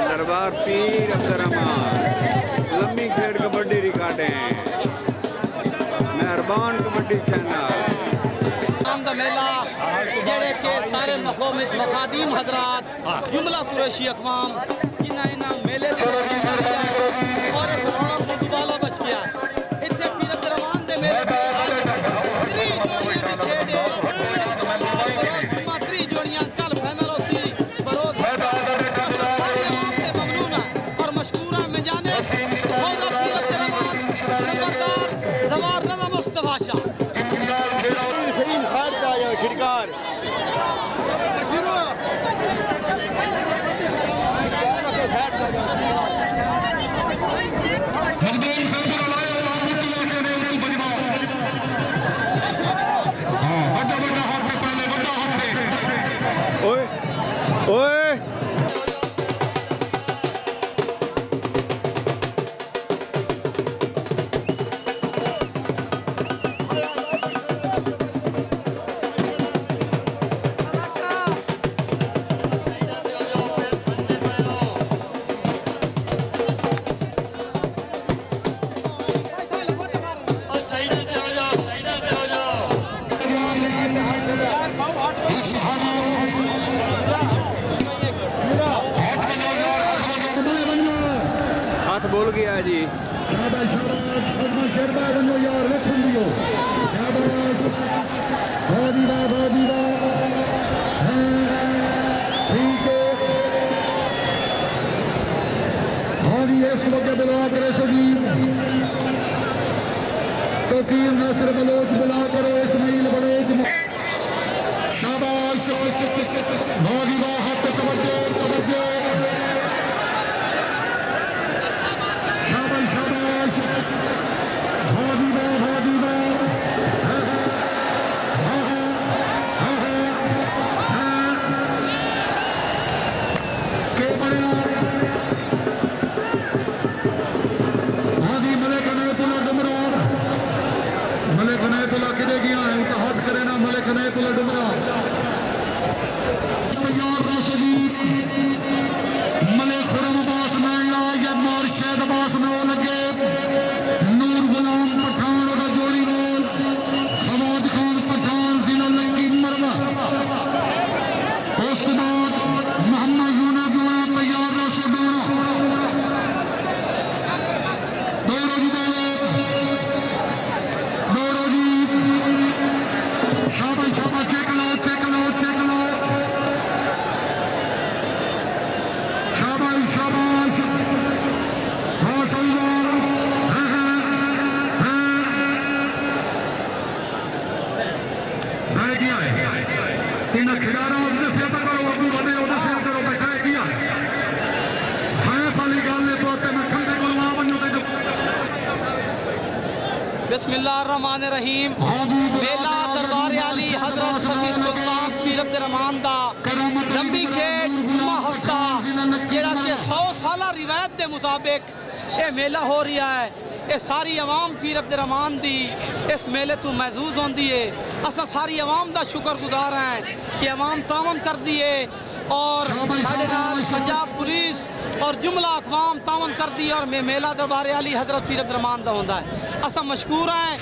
दरबार पीर अब्दुर्रहमान लम्बी खेड़ कबड्डी रिकॉर्डें मेहरबान कबड्डी चैनल मेला जेड़े के सारे मखादीम हजरात जुमला कुरैशी अकवाम इन्हें मेले और इस रौनक को दुबाला बच गया इतने पीर अब्दुर्रहमान दे मेले त्रि जोड़ियां कल फाइनल होसी बरोज सारी आवाम दे ममनूना और मशकूरा में जाने पीर अब्दुर्रहमान नंबरदार जवार रज़ा मुस्तफा शाह खिड़कार ओए ओए हाथ बोल गया जी शाबाश शाबाश शेरबा बनो यार रखन दियो शाबाश बादी ठीक है हादी इस वक्त बुला करे शजीब तोकीर नासिर बलोच बुला करो इस्माइल बलोच शाबाश बादी हाथ तवज्जो बिस्मिल्लाहिर्रहमानिर्रहीम मेला दरबार आली हजरत सफी सुल्तान पीर अब्दुर्रहमान दा लंबी खेड जुम्मा हफ्ता जेड़ा कि 100 साल रिवायत के मुताबिक ये मेला हो रहा है। ये सारी आवाम पीर अब्दुर्रहमान दी इस मेले तो महजूज होती है। असा सारी आवाम का शुक्रगुजार हैं कि आवाम तावन कर दिए और साढ़े नाल पंजाब पुलिस और जुमला अकवाम तावन कर दी और मेला दरबार आली हजरत पीर अब्दुर्रहमान दा होंदा है। असा मशकूर हैं इस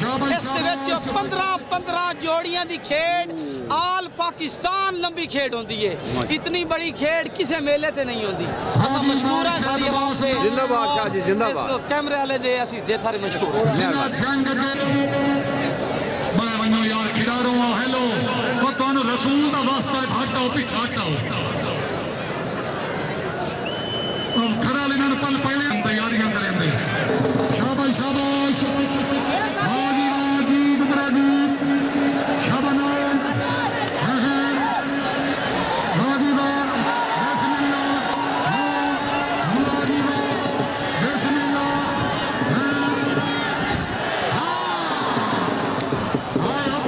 15 जोड़ियां दी खेड आल पाकिस्तान लंबी खेड होंदी है। इतनी बड़ी खेड किसी मेले ते नहीं होंदी। असा मशकूर हैं सारी आवाम से जिंदाबाद शाह जी जिंदाबाद इस कैमरे वाले दे असी ढेर सारे मशकूर यार खिडारो हेलो वो तुहानू रसूल दा वास्ता है हटाओ पिछे हटाओ खड़ा लेना पल पहले तैयारियां करेंगे। शाबाश शाबाश वाजी वाजी गुजराती शाबाश वाजी वाह बिस्मिल्लाह वाजी वाह बिस्मिल्लाह हाय अब